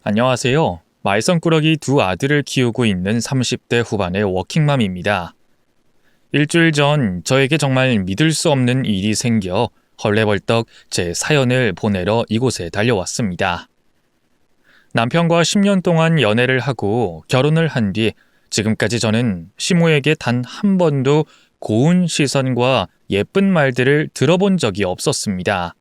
안녕하세요. 말썽꾸러기 두 아들을 키우고 있는 30대 후반의 워킹맘입니다. 일주일 전 저에게 정말 믿을 수 없는 일이 생겨 헐레벌떡 제 사연을 보내러 이곳에 달려왔습니다. 남편과 10년 동안 연애를 하고 결혼을 한 뒤 지금까지 저는 시모에게 단 한 번도 고운 시선과 예쁜 말들을 들어본 적이 없었습니다.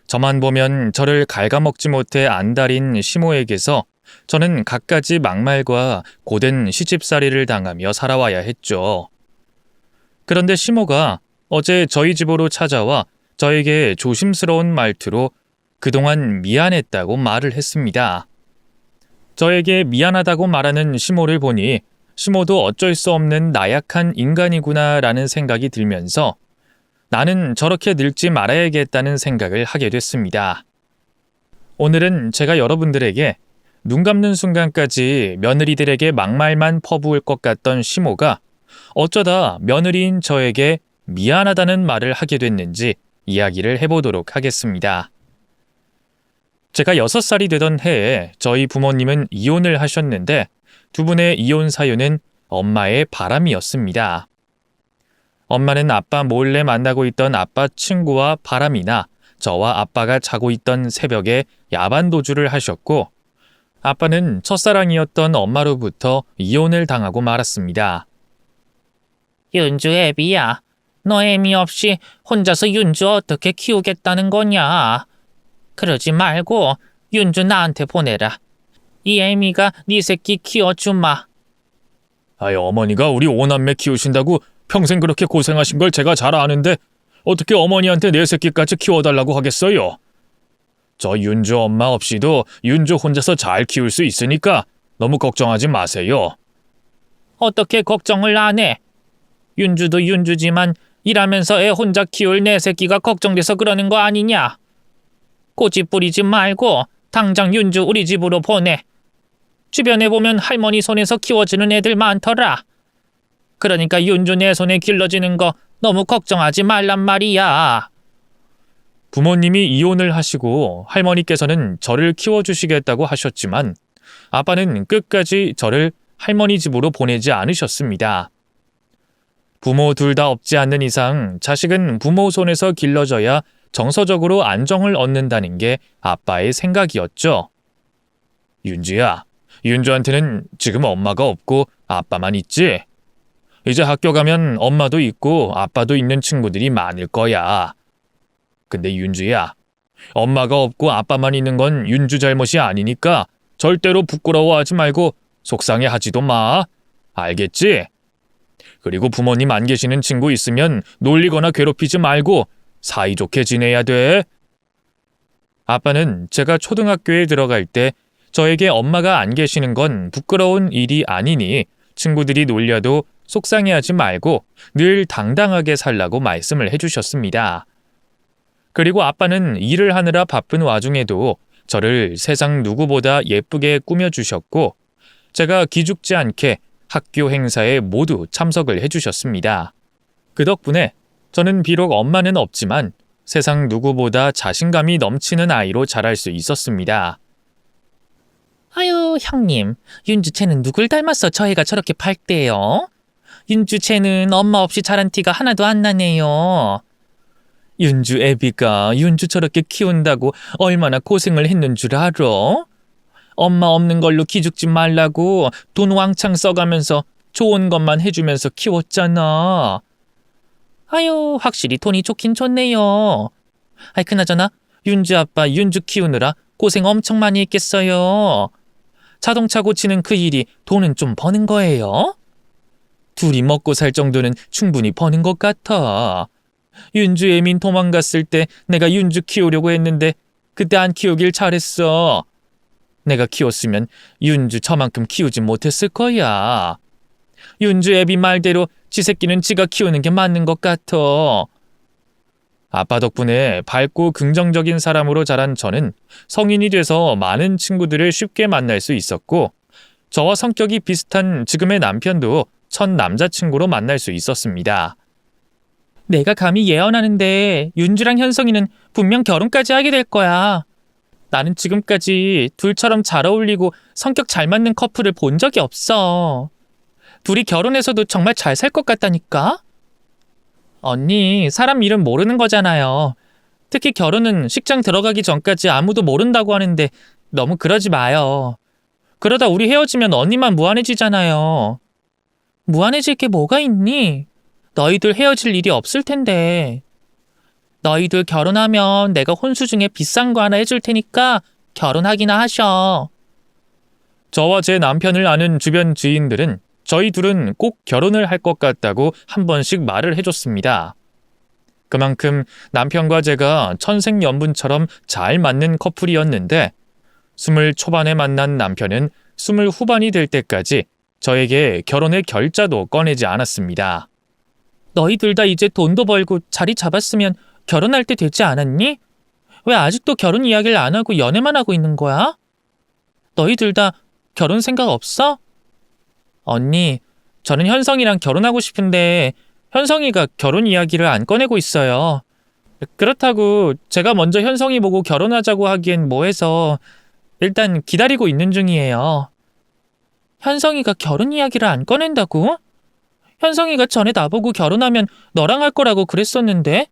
저만 보면 저를 갉아먹지 못해 안달인 시모에게서 저는 갖가지 막말과 고된 시집살이를 당하며 살아와야 했죠. 그런데 시모가 어제 저희 집으로 찾아와 저에게 조심스러운 말투로 그동안 미안했다고 말을 했습니다. 저에게 미안하다고 말하는 시모를 보니 시모도 어쩔 수 없는 나약한 인간이구나라는 생각이 들면서 나는 저렇게 늙지 말아야겠다는 생각을 하게 됐습니다. 오늘은 제가 여러분들에게 눈 감는 순간까지 며느리들에게 막말만 퍼부을 것 같던 시모가 어쩌다 며느리인 저에게 미안하다는 말을 하게 됐는지 이야기를 해보도록 하겠습니다. 제가 6살이 되던 해에 저희 부모님은 이혼을 하셨는데 두 분의 이혼 사유는 엄마의 바람이었습니다. 엄마는 아빠 몰래 만나고 있던 아빠 친구와 바람이나 저와 아빠가 자고 있던 새벽에 야반 도주를 하셨고 아빠는 첫사랑이었던 엄마로부터 이혼을 당하고 말았습니다. 윤주 애비야, 너 애미 없이 혼자서 윤주 어떻게 키우겠다는 거냐? 그러지 말고 윤주 나한테 보내라. 이 애미가 네 새끼 키워주마. 아이, 어머니가 우리 오남매 키우신다고 평생 그렇게 고생하신 걸 제가 잘 아는데 어떻게 어머니한테 내 새끼까지 키워달라고 하겠어요? 저 윤주 엄마 없이도 윤주 혼자서 잘 키울 수 있으니까 너무 걱정하지 마세요. 어떻게 걱정을 안 해? 윤주도 윤주지만 일하면서 애 혼자 키울 내 새끼가 걱정돼서 그러는 거 아니냐? 고집 부리지 말고 당장 윤주 우리 집으로 보내. 주변에 보면 할머니 손에서 키워지는 애들 많더라. 그러니까 윤주 내 손에 길러지는 거 너무 걱정하지 말란 말이야. 부모님이 이혼을 하시고 할머니께서는 저를 키워주시겠다고 하셨지만 아빠는 끝까지 저를 할머니 집으로 보내지 않으셨습니다. 부모 둘 다 없지 않는 이상 자식은 부모 손에서 길러져야 정서적으로 안정을 얻는다는 게 아빠의 생각이었죠. 윤주야, 윤주한테는 지금 엄마가 없고 아빠만 있지? 이제 학교 가면 엄마도 있고 아빠도 있는 친구들이 많을 거야. 근데 윤주야, 엄마가 없고 아빠만 있는 건 윤주 잘못이 아니니까 절대로 부끄러워하지 말고 속상해하지도 마. 알겠지? 그리고 부모님 안 계시는 친구 있으면 놀리거나 괴롭히지 말고 사이좋게 지내야 돼. 아빠는 제가 초등학교에 들어갈 때 저에게 엄마가 안 계시는 건 부끄러운 일이 아니니 친구들이 놀려도 속상해하지 말고 늘 당당하게 살라고 말씀을 해주셨습니다. 그리고 아빠는 일을 하느라 바쁜 와중에도 저를 세상 누구보다 예쁘게 꾸며주셨고 제가 기죽지 않게 학교 행사에 모두 참석을 해주셨습니다. 그 덕분에 저는 비록 엄마는 없지만 세상 누구보다 자신감이 넘치는 아이로 자랄 수 있었습니다. 아유, 형님, 윤주채는 누굴 닮았어 저 애가 저렇게 밝대요? 윤주채는 엄마 없이 자란 티가 하나도 안 나네요. 윤주 애비가 윤주 저렇게 키운다고 얼마나 고생을 했는 줄 알아? 엄마 없는 걸로 기죽지 말라고 돈 왕창 써가면서 좋은 것만 해주면서 키웠잖아. 아유, 확실히 돈이 좋긴 좋네요. 아이, 그나저나 윤주 아빠 윤주 키우느라 고생 엄청 많이 했겠어요. 자동차 고치는 그 일이 돈은 좀 버는 거예요? 둘이 먹고 살 정도는 충분히 버는 것 같아. 윤주 애민 도망갔을 때 내가 윤주 키우려고 했는데 그때 안 키우길 잘했어. 내가 키웠으면 윤주 저만큼 키우지 못했을 거야. 윤주 애비 말대로 지 새끼는 지가 키우는 게 맞는 것 같아. 아빠 덕분에 밝고 긍정적인 사람으로 자란 저는 성인이 돼서 많은 친구들을 쉽게 만날 수 있었고 저와 성격이 비슷한 지금의 남편도 첫 남자친구로 만날 수 있었습니다. 내가 감히 예언하는데 윤주랑 현성이는 분명 결혼까지 하게 될 거야. 나는 지금까지 둘처럼 잘 어울리고 성격 잘 맞는 커플을 본 적이 없어. 둘이 결혼해서도 정말 잘 살 것 같다니까? 언니, 사람 이름 모르는 거잖아요. 특히 결혼은 식장 들어가기 전까지 아무도 모른다고 하는데 너무 그러지 마요. 그러다 우리 헤어지면 언니만 무한해지잖아요. 무한해질 게 뭐가 있니? 너희들 헤어질 일이 없을 텐데. 너희들 결혼하면 내가 혼수 중에 비싼 거 하나 해줄 테니까 결혼하기나 하셔. 저와 제 남편을 아는 주변 지인들은 저희 둘은 꼭 결혼을 할 것 같다고 한 번씩 말을 해줬습니다. 그만큼 남편과 제가 천생연분처럼 잘 맞는 커플이었는데 20 초반에 만난 남편은 20 후반이 될 때까지 저에게 결혼의 결자도 꺼내지 않았습니다. 너희들 다 이제 돈도 벌고 자리 잡았으면 결혼할 때 되지 않았니? 왜 아직도 결혼 이야기를 안 하고 연애만 하고 있는 거야? 너희들 다 결혼 생각 없어? 언니, 저는 현성이랑 결혼하고 싶은데 현성이가 결혼 이야기를 안 꺼내고 있어요. 그렇다고 제가 먼저 현성이 보고 결혼하자고 하기엔 뭐해서 일단 기다리고 있는 중이에요. 현성이가 결혼 이야기를 안 꺼낸다고? 현성이가 전에 나보고 결혼하면 너랑 할 거라고 그랬었는데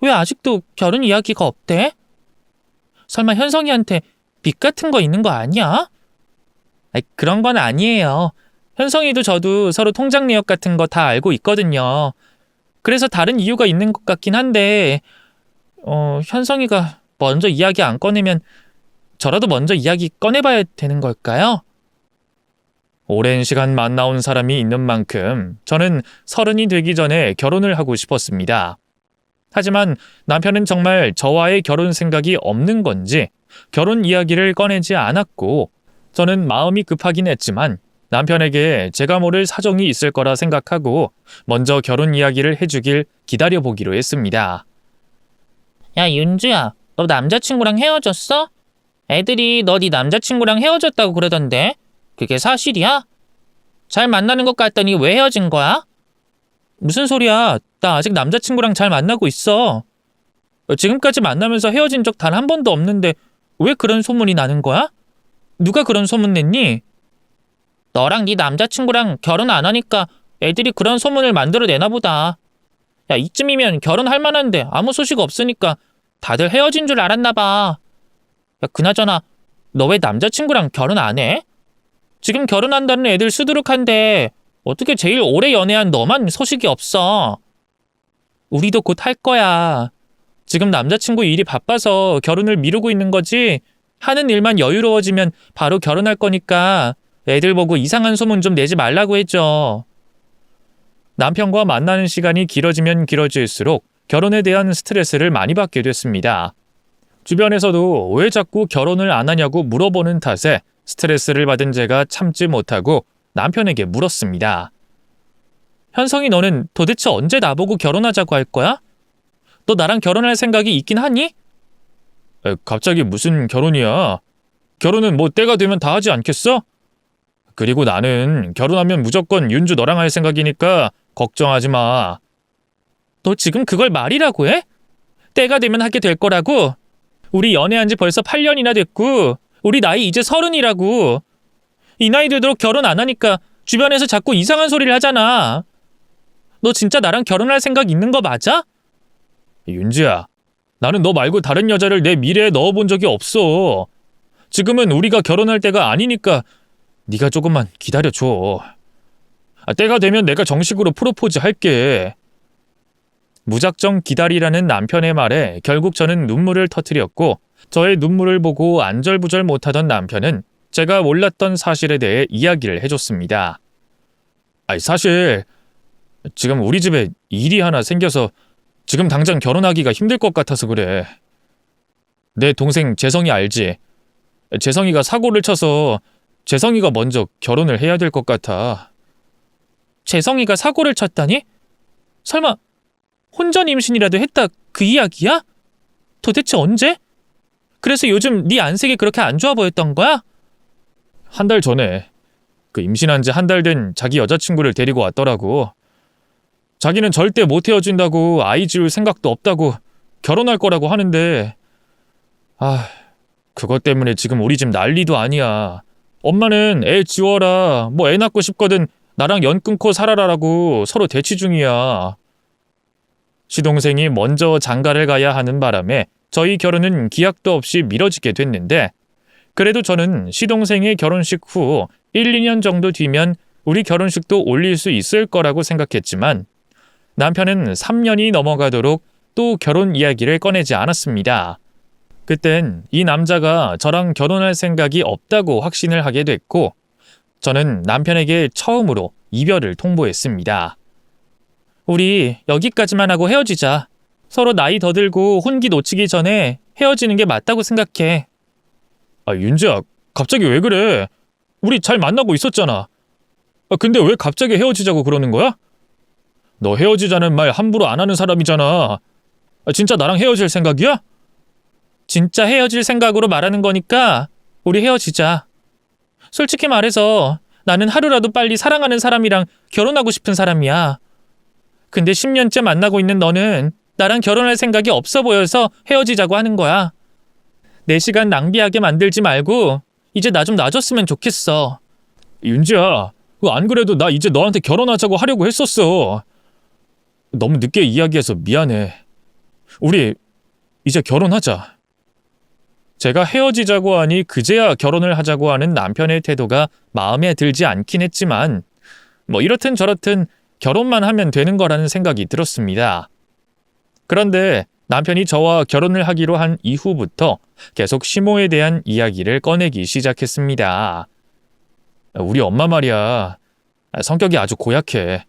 왜 아직도 결혼 이야기가 없대? 설마 현성이한테 빚 같은 거 있는 거 아니야? 그런 건 아니에요. 현성이도 저도 서로 통장 내역 같은 거 다 알고 있거든요. 그래서 다른 이유가 있는 것 같긴 한데 현성이가 먼저 이야기 안 꺼내면 저라도 먼저 이야기 꺼내봐야 되는 걸까요? 오랜 시간 만나온 사람이 있는 만큼 저는 30이 되기 전에 결혼을 하고 싶었습니다. 하지만 남편은 정말 저와의 결혼 생각이 없는 건지 결혼 이야기를 꺼내지 않았고 저는 마음이 급하긴 했지만 남편에게 제가 모를 사정이 있을 거라 생각하고 먼저 결혼 이야기를 해주길 기다려보기로 했습니다. 야, 윤주야, 너 남자친구랑 헤어졌어? 애들이 너 네 남자친구랑 헤어졌다고 그러던데 그게 사실이야? 잘 만나는 것 같더니 왜 헤어진 거야? 무슨 소리야? 나 아직 남자친구랑 잘 만나고 있어. 지금까지 만나면서 헤어진 적 단 한 번도 없는데 왜 그런 소문이 나는 거야? 누가 그런 소문 냈니? 너랑 네 남자친구랑 결혼 안 하니까 애들이 그런 소문을 만들어 내나 보다. 야, 이쯤이면 결혼할 만한데 아무 소식 없으니까 다들 헤어진 줄 알았나 봐. 야, 그나저나 너 왜 남자친구랑 결혼 안 해? 지금 결혼한다는 애들 수두룩한데 어떻게 제일 오래 연애한 너만 소식이 없어? 우리도 곧 할 거야. 지금 남자친구 일이 바빠서 결혼을 미루고 있는 거지. 하는 일만 여유로워지면 바로 결혼할 거니까 애들 보고 이상한 소문 좀 내지 말라고 해줘. 남편과 만나는 시간이 길어지면 길어질수록 결혼에 대한 스트레스를 많이 받게 됐습니다. 주변에서도 왜 자꾸 결혼을 안 하냐고 물어보는 탓에 스트레스를 받은 제가 참지 못하고 남편에게 물었습니다. 현성이, 너는 도대체 언제 나보고 결혼하자고 할 거야? 너 나랑 결혼할 생각이 있긴 하니? 갑자기 무슨 결혼이야? 결혼은 뭐 때가 되면 다 하지 않겠어? 그리고 나는 결혼하면 무조건 윤주 너랑 할 생각이니까 걱정하지 마. 너 지금 그걸 말이라고 해? 때가 되면 하게 될 거라고? 우리 연애한 지 벌써 8년이나 됐고 우리 나이 이제 30이라고. 이 나이 되도록 결혼 안 하니까 주변에서 자꾸 이상한 소리를 하잖아. 너 진짜 나랑 결혼할 생각 있는 거 맞아? 윤지야, 나는 너 말고 다른 여자를 내 미래에 넣어본 적이 없어. 지금은 우리가 결혼할 때가 아니니까 네가 조금만 기다려줘. 때가 되면 내가 정식으로 프로포즈 할게. 무작정 기다리라는 남편의 말에 결국 저는 눈물을 터뜨렸고 저의 눈물을 보고 안절부절 못하던 남편은 제가 몰랐던 사실에 대해 이야기를 해줬습니다. 사실 지금 우리 집에 일이 하나 생겨서 지금 당장 결혼하기가 힘들 것 같아서 그래. 내 동생 재성이 알지? 재성이가 사고를 쳐서 재성이가 먼저 결혼을 해야 될 것 같아. 재성이가 사고를 쳤다니? 설마 혼전 임신이라도 했다 그 이야기야? 도대체 언제? 그래서 요즘 네 안색이 그렇게 안 좋아 보였던 거야? 한 달 전에 그 임신한 지 한 달 된 자기 여자친구를 데리고 왔더라고. 자기는 절대 못 헤어진다고, 아이 지울 생각도 없다고, 결혼할 거라고 하는데 그것 때문에 지금 우리 집 난리도 아니야. 엄마는 애 지워라, 뭐 애 낳고 싶거든 나랑 연 끊고 살아라라고 서로 대치 중이야. 시동생이 먼저 장가를 가야 하는 바람에 저희 결혼은 기약도 없이 미뤄지게 됐는데, 그래도 저는 시동생의 결혼식 후 1, 2년 정도 뒤면 우리 결혼식도 올릴 수 있을 거라고 생각했지만 남편은 3년이 넘어가도록 또 결혼 이야기를 꺼내지 않았습니다. 그땐 이 남자가 저랑 결혼할 생각이 없다고 확신을 하게 됐고, 저는 남편에게 처음으로 이별을 통보했습니다. 우리 여기까지만 하고 헤어지자. 서로 나이 더 들고 혼기 놓치기 전에 헤어지는 게 맞다고 생각해. 윤지야, 갑자기 왜 그래? 우리 잘 만나고 있었잖아. 근데 왜 갑자기 헤어지자고 그러는 거야? 너 헤어지자는 말 함부로 안 하는 사람이잖아. 진짜 나랑 헤어질 생각이야? 진짜 헤어질 생각으로 말하는 거니까 우리 헤어지자. 솔직히 말해서 나는 하루라도 빨리 사랑하는 사람이랑 결혼하고 싶은 사람이야. 근데 10년째 만나고 있는 너는 나랑 결혼할 생각이 없어 보여서 헤어지자고 하는 거야. 내 시간 낭비하게 만들지 말고 이제 나 좀 놔줬으면 좋겠어. 윤지야, 안 그래도 나 이제 너한테 결혼하자고 하려고 했었어. 너무 늦게 이야기해서 미안해. 우리 이제 결혼하자. 제가 헤어지자고 하니 그제야 결혼을 하자고 하는 남편의 태도가 마음에 들지 않긴 했지만 뭐 이렇든 저렇든 결혼만 하면 되는 거라는 생각이 들었습니다. 그런데 남편이 저와 결혼을 하기로 한 이후부터 계속 시모에 대한 이야기를 꺼내기 시작했습니다. 우리 엄마 말이야. 성격이 아주 고약해.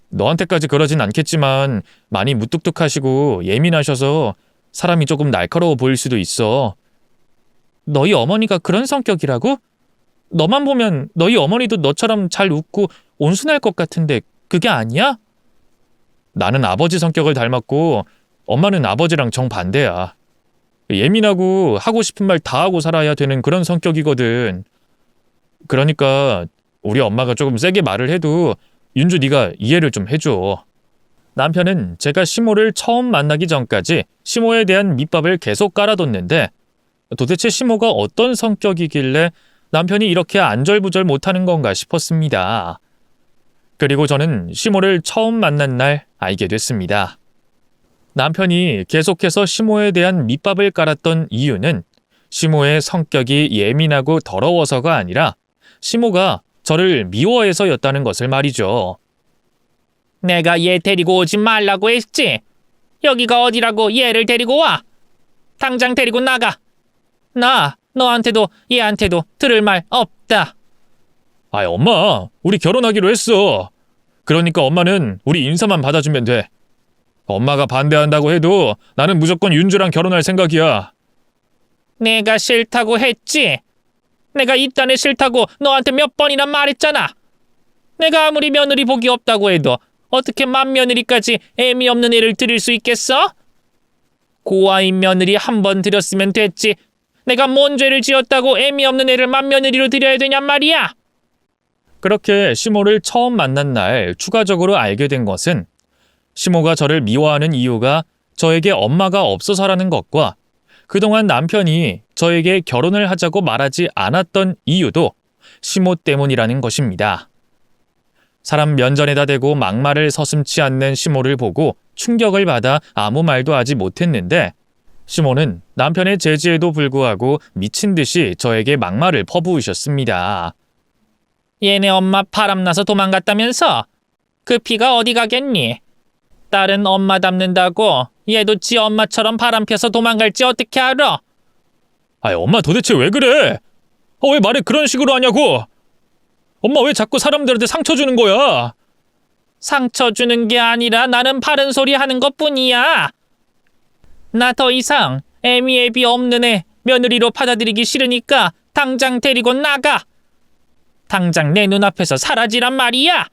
너한테까지 그러진 않겠지만 많이 무뚝뚝하시고 예민하셔서 사람이 조금 날카로워 보일 수도 있어. 너희 어머니가 그런 성격이라고? 너만 보면 너희 어머니도 너처럼 잘 웃고 온순할 것 같은데 그게 아니야? 나는 아버지 성격을 닮았고 엄마는 아버지랑 정반대야. 예민하고 하고 싶은 말 다 하고 살아야 되는 그런 성격이거든. 그러니까 우리 엄마가 조금 세게 말을 해도 윤주 네가 이해를 좀 해줘. 남편은 제가 시모를 처음 만나기 전까지 시모에 대한 밑밥을 계속 깔아뒀는데 도대체 시모가 어떤 성격이길래 남편이 이렇게 안절부절 못하는 건가 싶었습니다. 그리고 저는 시모를 처음 만난 날 알게 됐습니다. 남편이 계속해서 시모에 대한 밑밥을 깔았던 이유는 시모의 성격이 예민하고 더러워서가 아니라 시모가 저를 미워해서였다는 것을 말이죠. 내가 얘 데리고 오지 말라고 했지? 여기가 어디라고 얘를 데리고 와? 당장 데리고 나가. 나 너한테도 얘한테도 들을 말 없다. 엄마, 우리 결혼하기로 했어. 그러니까 엄마는 우리 인사만 받아주면 돼. 엄마가 반대한다고 해도 나는 무조건 윤주랑 결혼할 생각이야. 내가 싫다고 했지? 내가 이딴에 싫다고 너한테 몇 번이나 말했잖아. 내가 아무리 며느리 복이 없다고 해도 어떻게 맏며느리까지 애미 없는 애를 들일 수 있겠어? 고아인 며느리 한 번 들였으면 됐지. 내가 뭔 죄를 지었다고 애미 없는 애를 맏며느리로 들여야 되냔 말이야. 그렇게 시모를 처음 만난 날 추가적으로 알게 된 것은 시모가 저를 미워하는 이유가 저에게 엄마가 없어서라는 것과 그동안 남편이 저에게 결혼을 하자고 말하지 않았던 이유도 시모 때문이라는 것입니다. 사람 면전에다 대고 막말을 서슴지 않는 시모를 보고 충격을 받아 아무 말도 하지 못했는데 시모는 남편의 제지에도 불구하고 미친 듯이 저에게 막말을 퍼부으셨습니다. 얘네 엄마 바람나서 도망갔다면서? 그 피가 어디 가겠니? 딸은 엄마 닮는다고 얘도 지 엄마처럼 바람펴서 도망갈지 어떻게 알아? 엄마 도대체 왜 그래? 왜 말을 그런 식으로 하냐고? 엄마 왜 자꾸 사람들한테 상처 주는 거야? 상처 주는 게 아니라 나는 바른 소리 하는 것뿐이야. 나 더 이상 애미 없는 애 며느리로 받아들이기 싫으니까 당장 데리고 나가. 당장 내 눈앞에서 사라지란 말이야.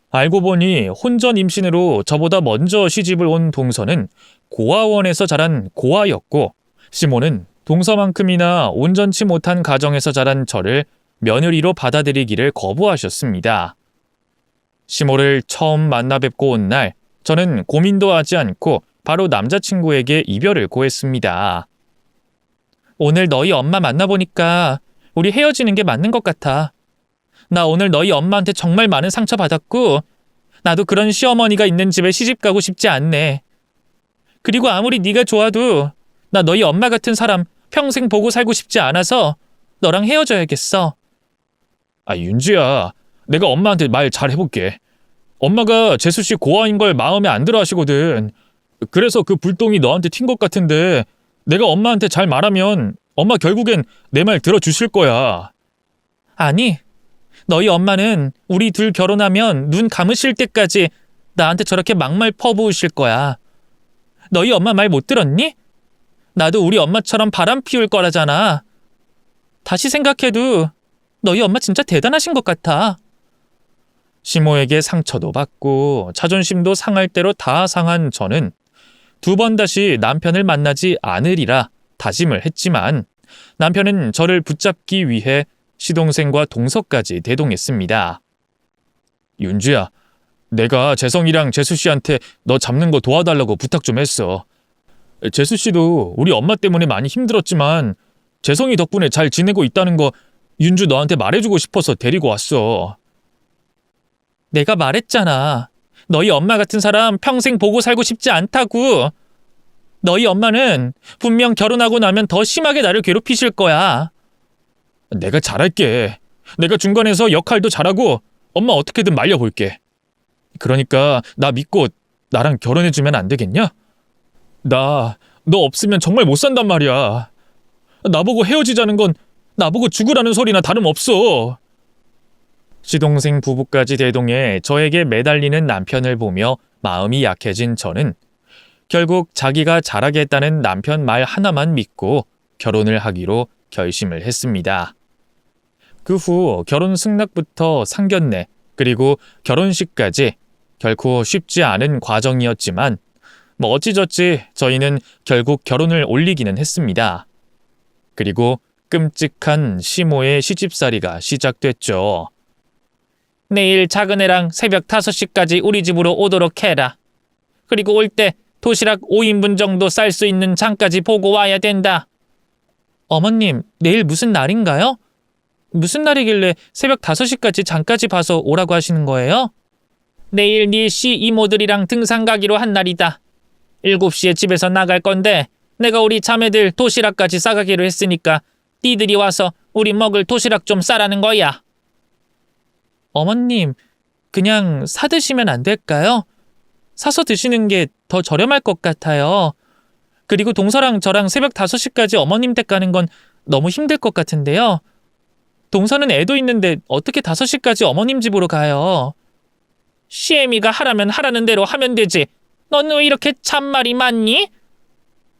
알고 보니 혼전 임신으로 저보다 먼저 시집을 온 동서는 고아원에서 자란 고아였고 시모는 동서만큼이나 온전치 못한 가정에서 자란 저를 며느리로 받아들이기를 거부하셨습니다. 시모를 처음 만나 뵙고 온 날 저는 고민도 하지 않고 바로 남자친구에게 이별을 고했습니다. 오늘 너희 엄마 만나보니까 우리 헤어지는 게 맞는 것 같아. 나 오늘 너희 엄마한테 정말 많은 상처 받았고 나도 그런 시어머니가 있는 집에 시집 가고 싶지 않네. 그리고 아무리 네가 좋아도 나 너희 엄마 같은 사람 평생 보고 살고 싶지 않아서 너랑 헤어져야겠어. 윤주야, 내가 엄마한테 말 잘 해볼게. 엄마가 재수 씨 고아인 걸 마음에 안 들어 하시거든. 그래서 그 불똥이 너한테 튄 것 같은데 내가 엄마한테 잘 말하면 엄마 결국엔 내 말 들어주실 거야. 아니, 너희 엄마는 우리 둘 결혼하면 눈 감으실 때까지 나한테 저렇게 막말 퍼부으실 거야. 너희 엄마 말 못 들었니? 나도 우리 엄마처럼 바람 피울 거라잖아. 다시 생각해도 너희 엄마 진짜 대단하신 것 같아. 시모에게 상처도 받고 자존심도 상할 대로 다 상한 저는 두 번 다시 남편을 만나지 않으리라 다짐을 했지만 남편은 저를 붙잡기 위해 시동생과 동서까지 대동했습니다. 윤주야, 내가 재성이랑 재수씨한테 너 잡는 거 도와달라고 부탁 좀 했어. 재수씨도 우리 엄마 때문에 많이 힘들었지만 재성이 덕분에 잘 지내고 있다는 거 윤주 너한테 말해주고 싶어서 데리고 왔어. 내가 말했잖아. 너희 엄마 같은 사람 평생 보고 살고 싶지 않다고. 너희 엄마는 분명 결혼하고 나면 더 심하게 나를 괴롭히실 거야. 내가 잘할게. 내가 중간에서 역할도 잘하고 엄마 어떻게든 말려볼게. 그러니까 나 믿고 나랑 결혼해주면 안 되겠냐? 나 너 없으면 정말 못 산단 말이야. 나보고 헤어지자는 건 나보고 죽으라는 소리나 다름없어. 시동생 부부까지 대동해 저에게 매달리는 남편을 보며 마음이 약해진 저는 결국 자기가 잘하겠다는 남편 말 하나만 믿고 결혼을 하기로 결심을 했습니다. 그 후 결혼 승낙부터 상견례 그리고 결혼식까지 결코 쉽지 않은 과정이었지만 어찌저찌 저희는 결국 결혼을 올리기는 했습니다. 그리고 끔찍한 시모의 시집살이가 시작됐죠. 내일 작은애랑 새벽 5시까지 우리 집으로 오도록 해라. 그리고 올 때 도시락 5인분 정도 쌀 수 있는 장까지 보고 와야 된다. 어머님, 내일 무슨 날인가요? 무슨 날이길래 새벽 5시까지 장까지 봐서 오라고 하시는 거예요? 내일 네 씨 이모들이랑 등산 가기로 한 날이다. 7시에 집에서 나갈 건데 내가 우리 자매들 도시락까지 싸가기로 했으니까 니들이 와서 우리 먹을 도시락 좀 싸라는 거야. 어머님, 그냥 사드시면 안 될까요? 사서 드시는 게 더 저렴할 것 같아요. 그리고 동서랑 저랑 새벽 5시까지 어머님 댁 가는 건 너무 힘들 것 같은데요. 동서는 애도 있는데 어떻게 5시까지 어머님 집으로 가요? 시애미가 하라면 하라는 대로 하면 되지. 넌 왜 이렇게 참말이 많니?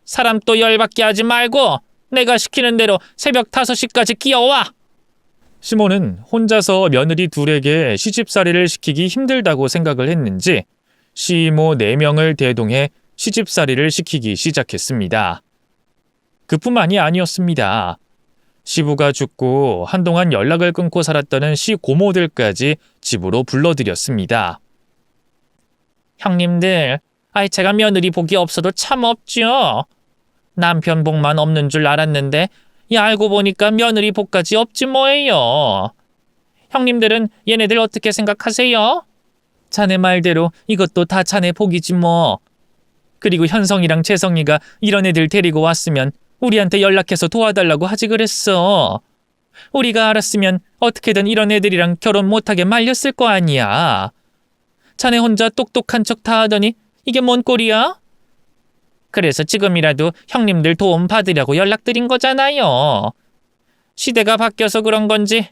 사람 또 열받게 하지 말고 내가 시키는 대로 새벽 5시까지 끼어와. 시모는 혼자서 며느리 둘에게 시집살이를 시키기 힘들다고 생각을 했는지 시모 4명을 대동해 시집살이를 시키기 시작했습니다. 그뿐만이 아니었습니다. 시부가 죽고 한동안 연락을 끊고 살았다는 시고모들까지 집으로 불러들였습니다. 형님들, 제가 며느리 복이 없어도 참 없죠. 남편 복만 없는 줄 알았는데 알고 보니까 며느리 복까지 없지 뭐예요. 형님들은 얘네들 어떻게 생각하세요? 자네 말대로 이것도 다 자네 복이지 뭐. 그리고 현성이랑 재성이가 이런 애들 데리고 왔으면 우리한테 연락해서 도와달라고 하지 그랬어. 우리가 알았으면 어떻게든 이런 애들이랑 결혼 못하게 말렸을 거 아니야. 자네 혼자 똑똑한 척 다 하더니 이게 뭔 꼴이야? 그래서 지금이라도 형님들 도움 받으려고 연락드린 거잖아요. 시대가 바뀌어서 그런 건지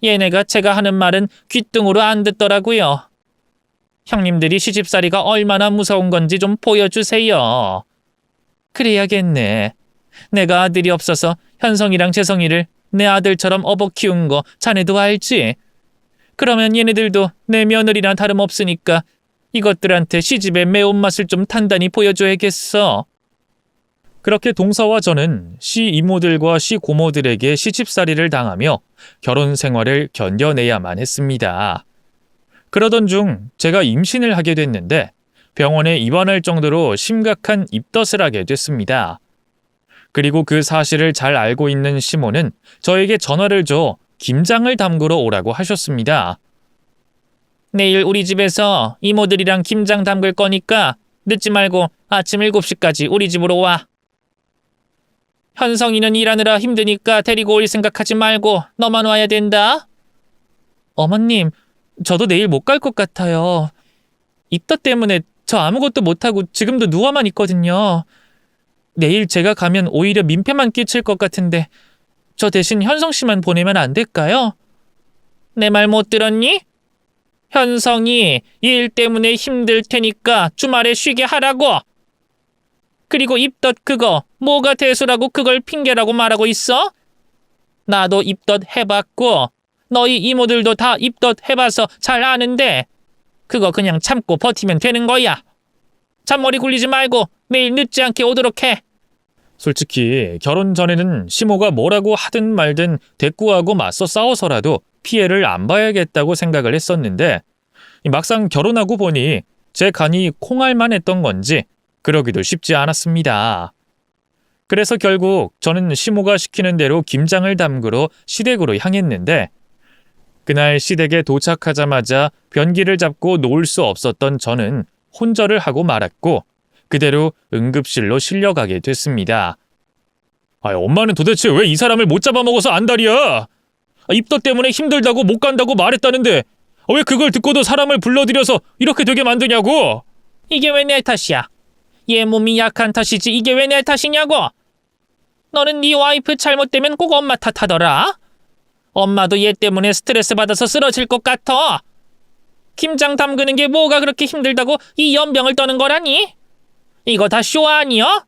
얘네가 제가 하는 말은 귓등으로 안 듣더라고요. 형님들이 시집살이가 얼마나 무서운 건지 좀 보여주세요. 그래야겠네. 내가 아들이 없어서 현성이랑 재성이를 내 아들처럼 업어 키운 거 자네도 알지? 그러면 얘네들도 내 며느리나 다름없으니까 이것들한테 시집의 매운맛을 좀 단단히 보여줘야겠어. 그렇게 동서와 저는 시 이모들과 시 고모들에게 시집살이를 당하며 결혼 생활을 견뎌내야만 했습니다. 그러던 중 제가 임신을 하게 됐는데 병원에 입원할 정도로 심각한 입덧을 하게 됐습니다. 그리고 그 사실을 잘 알고 있는 시모는 저에게 전화를 줘 김장을 담그러 오라고 하셨습니다. 내일 우리 집에서 이모들이랑 김장 담글 거니까 늦지 말고 아침 7시까지 우리 집으로 와. 현성이는 일하느라 힘드니까 데리고 올 생각하지 말고 너만 와야 된다. 어머님, 저도 내일 못 갈 것 같아요. 입덧 때문에 저 아무것도 못하고 지금도 누워만 있거든요. 내일 제가 가면 오히려 민폐만 끼칠 것 같은데 저 대신 현성 씨만 보내면 안 될까요? 내 말 못 들었니? 현성이 일 때문에 힘들 테니까 주말에 쉬게 하라고. 그리고 입덧 그거 뭐가 대수라고 그걸 핑계라고 말하고 있어? 나도 입덧 해봤고 너희 이모들도 다 입덧 해봐서 잘 아는데 그거 그냥 참고 버티면 되는 거야. 잔머리 굴리지 말고 내일 늦지 않게 오도록 해. 솔직히 결혼 전에는 시모가 뭐라고 하든 말든 대꾸하고 맞서 싸워서라도 피해를 안 봐야겠다고 생각을 했었는데 막상 결혼하고 보니 제 간이 콩알만 했던 건지 그러기도 쉽지 않았습니다. 그래서 결국 저는 시모가 시키는 대로 김장을 담그러 시댁으로 향했는데 그날 시댁에 도착하자마자 변기를 잡고 놓을 수 없었던 저는 혼절을 하고 말았고 그대로 응급실로 실려가게 됐습니다. 엄마는 도대체 왜 이 사람을 못 잡아먹어서 안달이야? 입덧 때문에 힘들다고 못 간다고 말했다는데 왜 그걸 듣고도 사람을 불러들여서 이렇게 되게 만드냐고? 이게 왜 내 탓이야? 얘 몸이 약한 탓이지 이게 왜 내 탓이냐고? 너는 네 와이프 잘못되면 꼭 엄마 탓하더라. 엄마도 얘 때문에 스트레스 받아서 쓰러질 것 같아. 김장 담그는 게 뭐가 그렇게 힘들다고 이 연병을 떠는 거라니? 이거 다 쇼 아니야?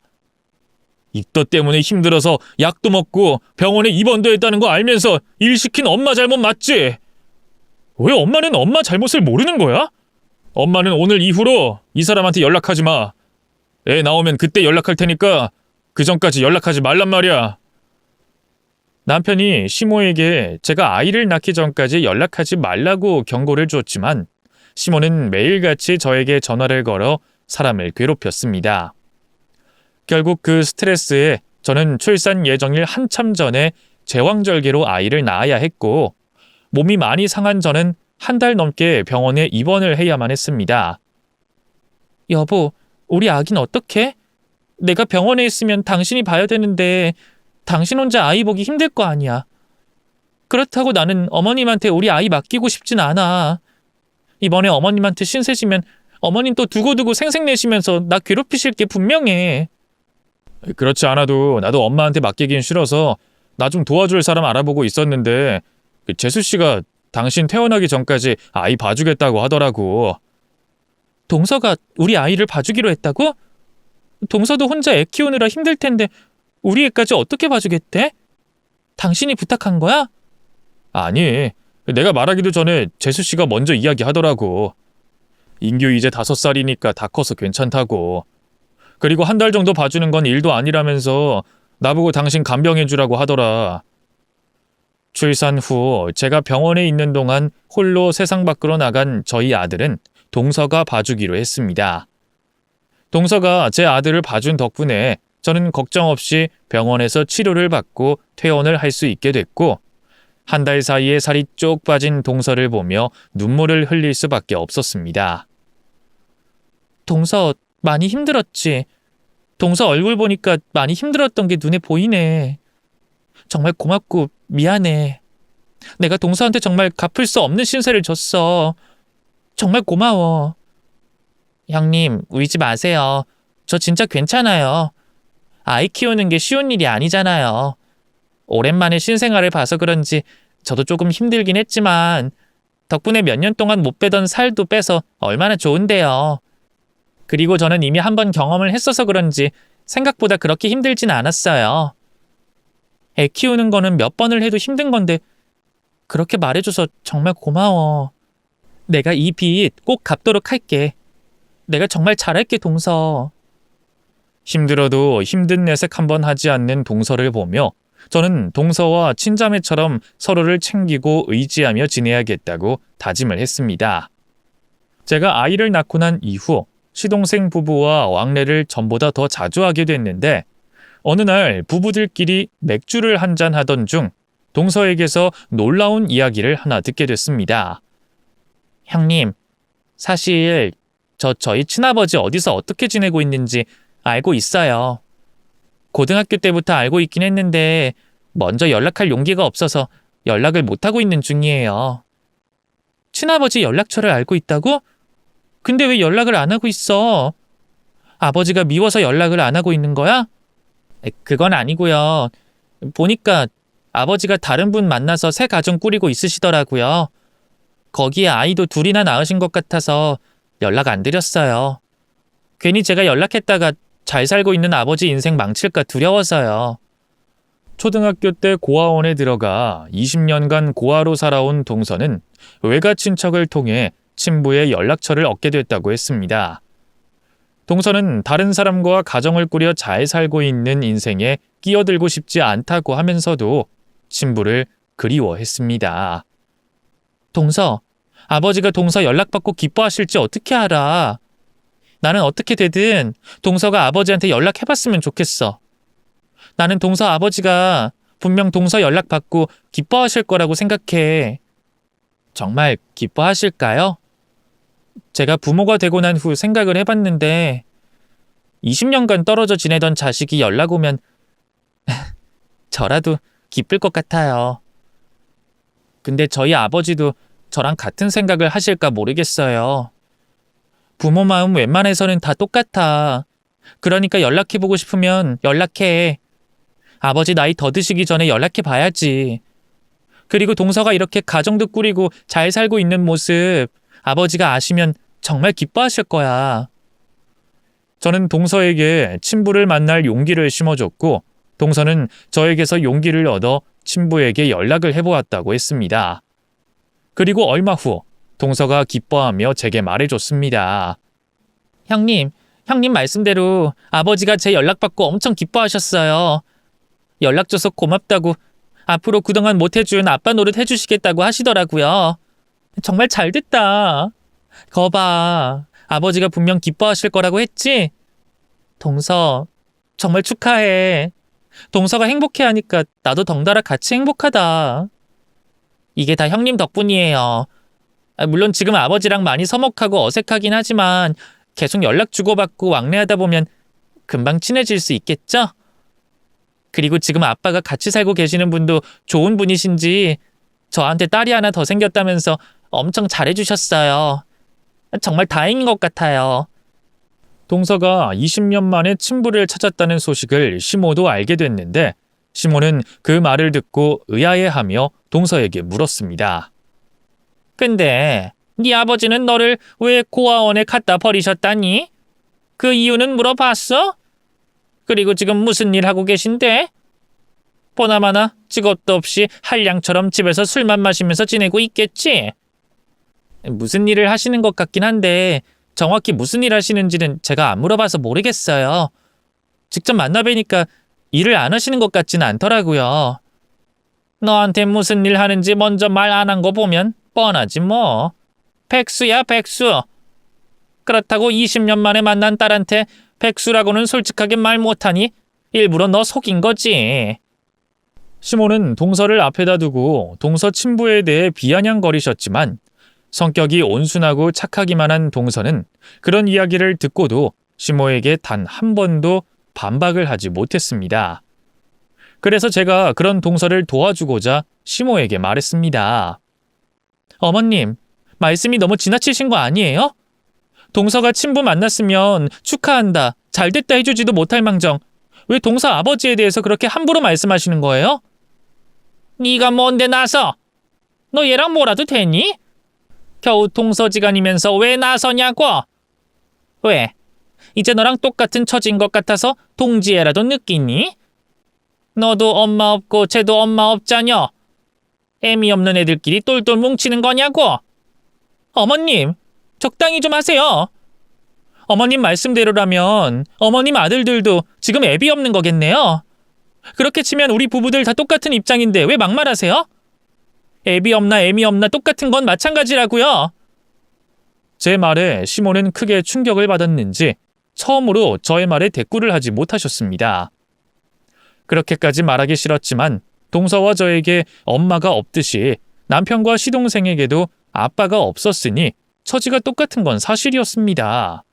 입덧 때문에 힘들어서 약도 먹고 병원에 입원도 했다는 거 알면서 일 시킨 엄마 잘못 맞지? 왜 엄마는 엄마 잘못을 모르는 거야? 엄마는 오늘 이후로 이 사람한테 연락하지 마. 애 나오면 그때 연락할 테니까 그 전까지 연락하지 말란 말이야. 남편이 시모에게 제가 아이를 낳기 전까지 연락하지 말라고 경고를 줬지만 시모는 매일같이 저에게 전화를 걸어 사람을 괴롭혔습니다. 결국 그 스트레스에 저는 출산 예정일 한참 전에 제왕절개로 아이를 낳아야 했고 몸이 많이 상한 저는 한 달 넘게 병원에 입원을 해야만 했습니다. 여보, 우리 아기는 어떡해? 내가 병원에 있으면 당신이 봐야 되는데 당신 혼자 아이 보기 힘들 거 아니야. 그렇다고 나는 어머님한테 우리 아이 맡기고 싶진 않아. 이번에 어머님한테 신세지면 어머님 또 두고두고 생색내시면서 나 괴롭히실 게 분명해. 그렇지 않아도 나도 엄마한테 맡기긴 싫어서 나 좀 도와줄 사람 알아보고 있었는데 재수 씨가 당신 태어나기 전까지 아이 봐주겠다고 하더라고. 동서가 우리 아이를 봐주기로 했다고? 동서도 혼자 애 키우느라 힘들 텐데 우리 애까지 어떻게 봐주겠대? 당신이 부탁한 거야? 아니, 내가 말하기도 전에 재수 씨가 먼저 이야기하더라고. 인규 이제 5살이니까 다 커서 괜찮다고. 그리고 한 달 정도 봐주는 건 일도 아니라면서 나보고 당신 간병해주라고 하더라. 출산 후 제가 병원에 있는 동안 홀로 세상 밖으로 나간 저희 아들은 동서가 봐주기로 했습니다. 동서가 제 아들을 봐준 덕분에 저는 걱정 없이 병원에서 치료를 받고 퇴원을 할 수 있게 됐고 한 달 사이에 살이 쪽 빠진 동서를 보며 눈물을 흘릴 수밖에 없었습니다. 동서 많이 힘들었지? 동서 얼굴 보니까 많이 힘들었던 게 눈에 보이네. 정말 고맙고 미안해. 내가 동서한테 정말 갚을 수 없는 신세를 졌어. 정말 고마워. 형님, 울지 마세요. 저 진짜 괜찮아요. 아이 키우는 게 쉬운 일이 아니잖아요. 오랜만에 신생아를 봐서 그런지 저도 조금 힘들긴 했지만 덕분에 몇 년 동안 못 빼던 살도 빼서 얼마나 좋은데요. 그리고 저는 이미 한번 경험을 했어서 그런지 생각보다 그렇게 힘들진 않았어요. 애 키우는 거는 몇 번을 해도 힘든 건데 그렇게 말해줘서 정말 고마워. 내가 이 빚 꼭 갚도록 할게. 내가 정말 잘할게, 동서. 힘들어도 힘든 내색 한번 하지 않는 동서를 보며 저는 동서와 친자매처럼 서로를 챙기고 의지하며 지내야겠다고 다짐을 했습니다. 제가 아이를 낳고 난 이후 시동생 부부와 왕래를 전보다 더 자주 하게 됐는데 어느 날 부부들끼리 맥주를 한잔 하던 중 동서에게서 놀라운 이야기를 하나 듣게 됐습니다. 형님, 사실 저희 친아버지 어디서 어떻게 지내고 있는지 알고 있어요. 고등학교 때부터 알고 있긴 했는데 먼저 연락할 용기가 없어서 연락을 못하고 있는 중이에요. 친아버지 연락처를 알고 있다고? 근데 왜 연락을 안 하고 있어? 아버지가 미워서 연락을 안 하고 있는 거야? 그건 아니고요. 보니까 아버지가 다른 분 만나서 새 가정 꾸리고 있으시더라고요. 거기에 아이도 둘이나 낳으신 것 같아서 연락 안 드렸어요. 괜히 제가 연락했다가 잘 살고 있는 아버지 인생 망칠까 두려워서요. 초등학교 때 고아원에 들어가 20년간 고아로 살아온 동서는 외가 친척을 통해 친부의 연락처를 얻게 됐다고 했습니다. 동서는 다른 사람과 가정을 꾸려 잘 살고 있는 인생에 끼어들고 싶지 않다고 하면서도 친부를 그리워했습니다. 동서, 아버지가 동서 연락받고 기뻐하실지 어떻게 알아? 나는 어떻게 되든 동서가 아버지한테 연락해봤으면 좋겠어. 나는 동서 아버지가 분명 동서 연락받고 기뻐하실 거라고 생각해. 정말 기뻐하실까요? 제가 부모가 되고 난 후 생각을 해봤는데 20년간 떨어져 지내던 자식이 연락 오면 저라도 기쁠 것 같아요. 근데 저희 아버지도 저랑 같은 생각을 하실까 모르겠어요. 부모 마음 웬만해서는 다 똑같아. 그러니까 연락해보고 싶으면 연락해. 아버지 나이 더 드시기 전에 연락해봐야지. 그리고 동서가 이렇게 가정도 꾸리고 잘 살고 있는 모습 아버지가 아시면 정말 기뻐하실 거야. 저는 동서에게 친부를 만날 용기를 심어줬고 동서는 저에게서 용기를 얻어 친부에게 연락을 해보았다고 했습니다. 그리고 얼마 후 동서가 기뻐하며 제게 말해줬습니다. 형님 말씀대로 아버지가 제 연락받고 엄청 기뻐하셨어요. 연락 줘서 고맙다고 앞으로 그동안 못해준 아빠 노릇 해주시겠다고 하시더라고요. 정말 잘됐다. 거봐, 아버지가 분명 기뻐하실 거라고 했지? 동서, 정말 축하해. 동서가 행복해하니까 나도 덩달아 같이 행복하다. 이게 다 형님 덕분이에요. 물론 지금 아버지랑 많이 서먹하고 어색하긴 하지만 계속 연락 주고받고 왕래하다 보면 금방 친해질 수 있겠죠? 그리고 지금 아빠가 같이 살고 계시는 분도 좋은 분이신지 저한테 딸이 하나 더 생겼다면서 엄청 잘해주셨어요. 정말 다행인 것 같아요. 동서가 20년 만에 친부를 찾았다는 소식을 시모도 알게 됐는데 시모는 그 말을 듣고 의아해하며 동서에게 물었습니다. 근데 네 아버지는 너를 왜 고아원에 갖다 버리셨다니? 그 이유는 물어봤어? 그리고 지금 무슨 일 하고 계신데? 보나마나 직업도 없이 한량처럼 집에서 술만 마시면서 지내고 있겠지? 무슨 일을 하시는 것 같긴 한데 정확히 무슨 일 하시는지는 제가 안 물어봐서 모르겠어요. 직접 만나뵈니까 일을 안 하시는 것 같지는 않더라고요. 너한테 무슨 일 하는지 먼저 말 안 한 거 보면 뻔하지 뭐. 백수야 백수. 그렇다고 20년 만에 만난 딸한테 백수라고는 솔직하게 말 못하니 일부러 너 속인 거지. 시모는 동서를 앞에다 두고 동서 친부에 대해 비아냥거리셨지만 성격이 온순하고 착하기만 한 동서는 그런 이야기를 듣고도 시모에게 단 한 번도 반박을 하지 못했습니다. 그래서 제가 그런 동서를 도와주고자 시모에게 말했습니다. 어머님, 말씀이 너무 지나치신 거 아니에요? 동서가 친부 만났으면 축하한다, 잘됐다 해주지도 못할 망정 왜 동서 아버지에 대해서 그렇게 함부로 말씀하시는 거예요? 네가 뭔데 나서? 너 얘랑 뭐라도 되니? 겨우 동서지간이면서 왜 나서냐고? 왜? 이제 너랑 똑같은 처진 것 같아서 동지애라도 느끼니? 너도 엄마 없고 쟤도 엄마 없자녀. 애미 없는 애들끼리 똘똘 뭉치는 거냐고? 어머님, 적당히 좀 하세요. 어머님 말씀대로라면 어머님 아들들도 지금 애비 없는 거겠네요. 그렇게 치면 우리 부부들 다 똑같은 입장인데 왜 막말하세요? 애비 없나 애미 없나 똑같은 건 마찬가지라고요. 제 말에 시모는 크게 충격을 받았는지 처음으로 저의 말에 대꾸를 하지 못하셨습니다. 그렇게까지 말하기 싫었지만 동서와 저에게 엄마가 없듯이 남편과 시동생에게도 아빠가 없었으니 처지가 똑같은 건 사실이었습니다.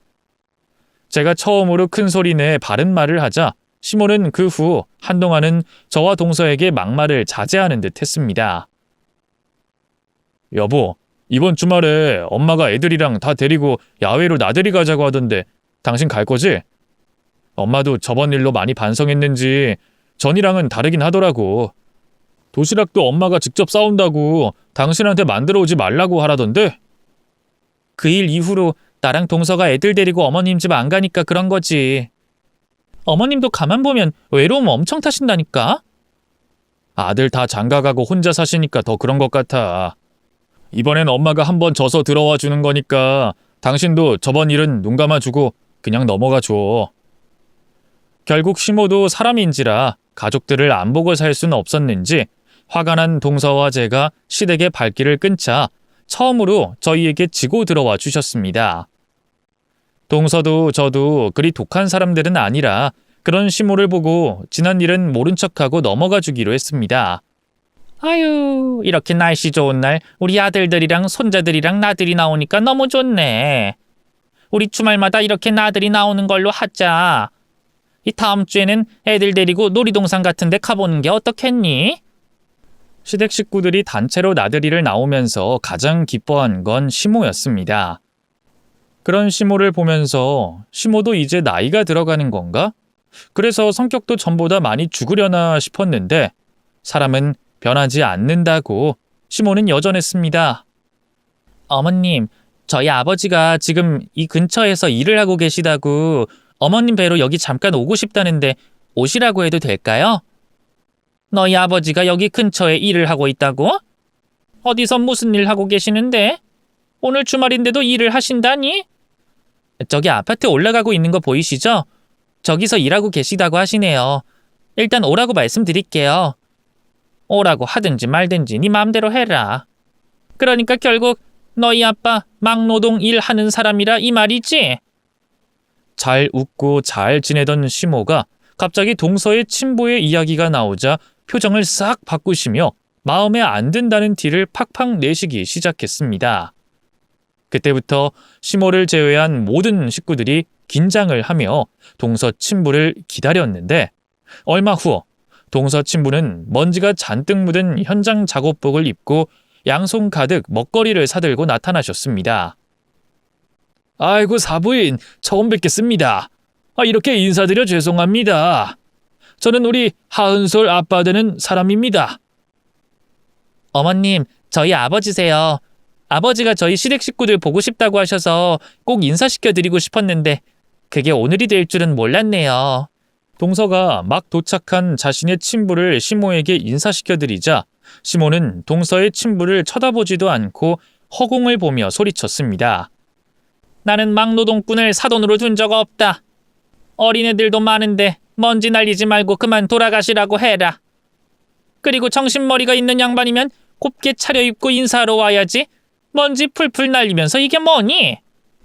제가 처음으로 큰 소리 내 바른 말을 하자 시몬은 그 후 한동안은 저와 동서에게 막말을 자제하는 듯 했습니다. 여보, 이번 주말에 엄마가 애들이랑 다 데리고 야외로 나들이 가자고 하던데 당신 갈 거지? 엄마도 저번 일로 많이 반성했는지 전이랑은 다르긴 하더라고. 도시락도 엄마가 직접 싸온다고 당신한테 만들어 오지 말라고 하라던데? 그 일 이후로 나랑 동서가 애들 데리고 어머님 집 안 가니까 그런 거지. 어머님도 가만 보면 외로움 엄청 타신다니까? 아들 다 장가가고 혼자 사시니까 더 그런 것 같아. 이번엔 엄마가 한번 져서 들어와 주는 거니까 당신도 저번 일은 눈 감아주고 그냥 넘어가 줘. 결국 시모도 사람인지라 가족들을 안 보고 살 수는 없었는지 화가 난 동서와 제가 시댁의 발길을 끊자 처음으로 저희에게 지고 들어와 주셨습니다. 동서도 저도 그리 독한 사람들은 아니라 그런 시모를 보고 지난 일은 모른 척하고 넘어가 주기로 했습니다. 아유, 이렇게 날씨 좋은 날 우리 아들들이랑 손자들이랑 나들이 나오니까 너무 좋네. 우리 주말마다 이렇게 나들이 나오는 걸로 하자. 이 다음 주에는 애들 데리고 놀이동산 같은 데 가보는 게 어떻겠니? 시댁 식구들이 단체로 나들이를 나오면서 가장 기뻐한 건 시모였습니다. 그런 시모를 보면서 시모도 이제 나이가 들어가는 건가? 그래서 성격도 전보다 많이 죽으려나 싶었는데 사람은 변하지 않는다고 시모는 여전했습니다. 어머님, 저희 아버지가 지금 이 근처에서 일을 하고 계시다고 어머님 뵈러 여기 잠깐 오고 싶다는데 오시라고 해도 될까요? 너희 아버지가 여기 근처에 일을 하고 있다고? 어디서 무슨 일 하고 계시는데? 오늘 주말인데도 일을 하신다니? 저기 아파트 올라가고 있는 거 보이시죠? 저기서 일하고 계시다고 하시네요. 일단 오라고 말씀드릴게요. 오라고 하든지 말든지 네 마음대로 해라. 그러니까 결국 너희 아빠 막노동 일하는 사람이라 이 말이지? 잘 웃고 잘 지내던 시모가 갑자기 동서의 친부의 이야기가 나오자 표정을 싹 바꾸시며 마음에 안 든다는 티를 팍팍 내시기 시작했습니다. 그때부터 시모를 제외한 모든 식구들이 긴장을 하며 동서 친부를 기다렸는데 얼마 후 동서 친부는 먼지가 잔뜩 묻은 현장 작업복을 입고 양손 가득 먹거리를 사들고 나타나셨습니다. 아이고 사부인, 처음 뵙겠습니다. 이렇게 인사드려 죄송합니다. 저는 우리 하은솔 아빠 되는 사람입니다. 어머님, 저희 아버지세요. 아버지가 저희 시댁 식구들 보고 싶다고 하셔서 꼭 인사시켜드리고 싶었는데 그게 오늘이 될 줄은 몰랐네요. 동서가 막 도착한 자신의 친부를 시모에게 인사시켜드리자 시모는 동서의 친부를 쳐다보지도 않고 허공을 보며 소리쳤습니다. 나는 막노동꾼을 사돈으로 둔 적 없다. 어린애들도 많은데 먼지 날리지 말고 그만 돌아가시라고 해라. 그리고 정신머리가 있는 양반이면 곱게 차려입고 인사하러 와야지. 먼지 풀풀 날리면서 이게 뭐니?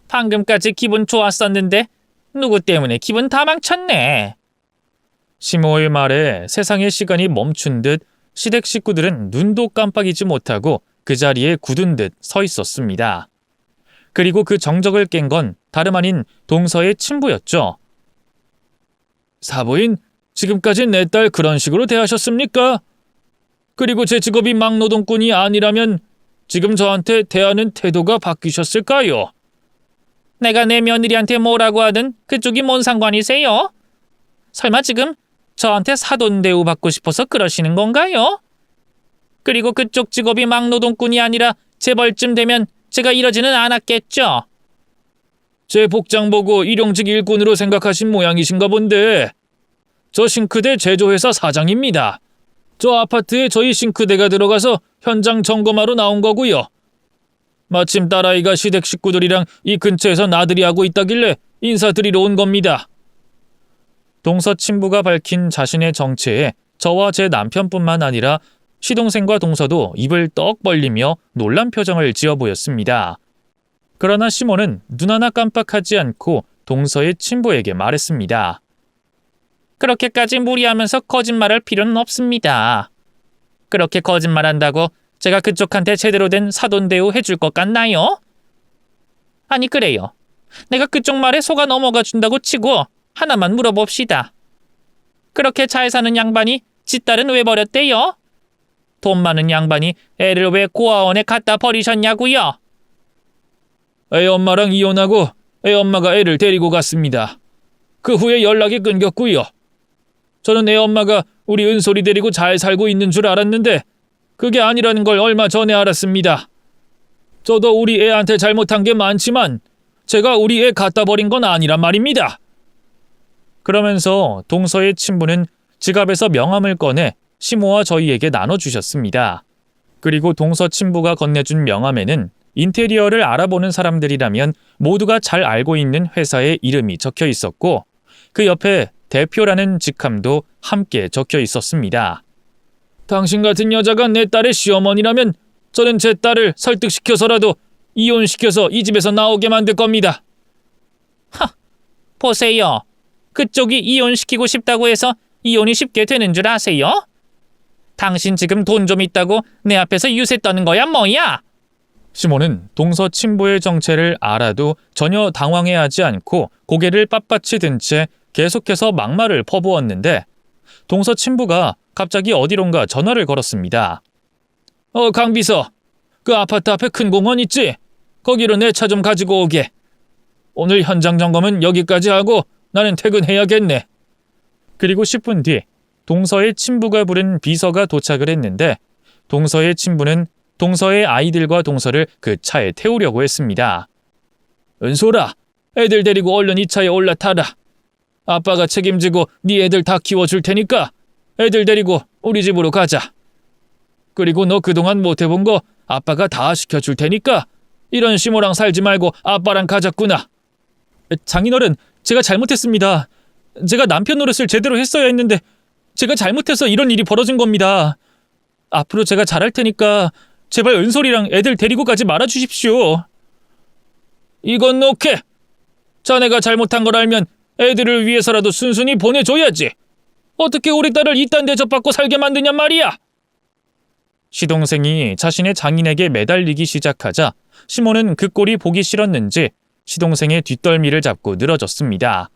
방금까지 기분 좋았었는데 누구 때문에 기분 다 망쳤네. 시모의 말에 세상의 시간이 멈춘 듯 시댁 식구들은 눈도 깜빡이지 못하고 그 자리에 굳은 듯 서 있었습니다. 그리고 그 정적을 깬 건 다름 아닌 동서의 친부였죠. 사부인, 지금까지 내 딸 그런 식으로 대하셨습니까? 그리고 제 직업이 막노동꾼이 아니라면 지금 저한테 대하는 태도가 바뀌셨을까요? 내가 내 며느리한테 뭐라고 하든 그쪽이 뭔 상관이세요? 설마 지금 저한테 사돈 대우 받고 싶어서 그러시는 건가요? 그리고 그쪽 직업이 막노동꾼이 아니라 재벌쯤 되면 제가 이러지는 않았겠죠? 제 복장 보고 일용직 일꾼으로 생각하신 모양이신가 본데 저 싱크대 제조회사 사장입니다. 저 아파트에 저희 싱크대가 들어가서 현장 점검하러 나온 거고요. 마침 딸아이가 시댁 식구들이랑 이 근처에서 나들이 하고 있다길래 인사드리러 온 겁니다. 동서 친부가 밝힌 자신의 정체에 저와 제 남편뿐만 아니라 시동생과 동서도 입을 떡 벌리며 놀란 표정을 지어 보였습니다. 그러나 시모는 눈 하나 깜빡하지 않고 동서의 친부에게 말했습니다. 그렇게까지 무리하면서 거짓말할 필요는 없습니다. 그렇게 거짓말한다고 제가 그쪽한테 제대로 된 사돈 대우 해줄 것 같나요? 아니 그래요. 내가 그쪽 말에 속아 넘어가 준다고 치고 하나만 물어봅시다. 그렇게 잘 사는 양반이 지 딸은 왜 버렸대요? 돈 많은 양반이 애를 왜 고아원에 갖다 버리셨냐고요? 애 엄마랑 이혼하고 애 엄마가 애를 데리고 갔습니다. 그 후에 연락이 끊겼고요. 저는 애 엄마가 우리 은솔이 데리고 잘 살고 있는 줄 알았는데 그게 아니라는 걸 얼마 전에 알았습니다. 저도 우리 애한테 잘못한 게 많지만 제가 우리 애 갖다 버린 건 아니란 말입니다. 그러면서 동서의 친부는 지갑에서 명함을 꺼내 시모와 저희에게 나눠주셨습니다. 그리고 동서 친부가 건네준 명함에는 인테리어를 알아보는 사람들이라면 모두가 잘 알고 있는 회사의 이름이 적혀 있었고 그 옆에 대표라는 직함도 함께 적혀 있었습니다. 당신 같은 여자가 내 딸의 시어머니라면 저는 제 딸을 설득시켜서라도 이혼시켜서 이 집에서 나오게 만들 겁니다. 보세요. 그쪽이 이혼시키고 싶다고 해서 이혼이 쉽게 되는 줄 아세요? 당신 지금 돈 좀 있다고 내 앞에서 유세 떠는 거야 뭐야? 시모는 동서 친부의 정체를 알아도 전혀 당황해하지 않고 고개를 빳빳이 든 채 계속해서 막말을 퍼부었는데 동서 친부가 갑자기 어디론가 전화를 걸었습니다. 강비서, 그 아파트 앞에 큰 공원 있지? 거기로 내 차 좀 가지고 오게. 오늘 현장 점검은 여기까지 하고 나는 퇴근해야겠네. 그리고 10분 뒤 동서의 친부가 부른 비서가 도착을 했는데 동서의 친부는 동서의 아이들과 동서를 그 차에 태우려고 했습니다. 은솔아, 애들 데리고 얼른 이 차에 올라타라. 아빠가 책임지고 네 애들 다 키워줄 테니까 애들 데리고 우리 집으로 가자. 그리고 너 그동안 못해본 거 아빠가 다 시켜줄 테니까 이런 시모랑 살지 말고 아빠랑 가자꾸나. 장인어른, 제가 잘못했습니다. 제가 남편 노릇을 제대로 했어야 했는데 제가 잘못해서 이런 일이 벌어진 겁니다. 앞으로 제가 잘할 테니까 제발 은솔이랑 애들 데리고 가지 말아주십시오. 이건 오케이. 자네가 잘못한 걸 알면 애들을 위해서라도 순순히 보내줘야지. 어떻게 우리 딸을 이딴 대접받고 살게 만드냔 말이야. 시동생이 자신의 장인에게 매달리기 시작하자 시모는 그 꼴이 보기 싫었는지 시동생의 뒷덜미를 잡고 늘어졌습니다.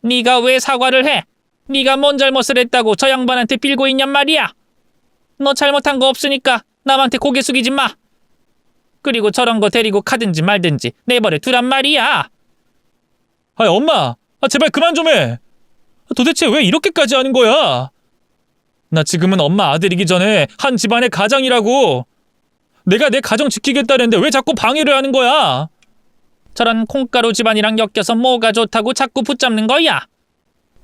네가 왜 사과를 해? 네가 뭔 잘못을 했다고 저 양반한테 빌고 있냔 말이야. 너 잘못한 거 없으니까 남한테 고개 숙이지 마. 그리고 저런 거 데리고 가든지 말든지 내버려 두란 말이야. 엄마, 제발 그만 좀 해. 도대체 왜 이렇게까지 하는 거야? 나 지금은 엄마 아들이기 전에 한 집안의 가장이라고. 내가 내 가정 지키겠다는데 왜 자꾸 방해를 하는 거야? 저런 콩가루 집안이랑 엮여서 뭐가 좋다고 자꾸 붙잡는 거야.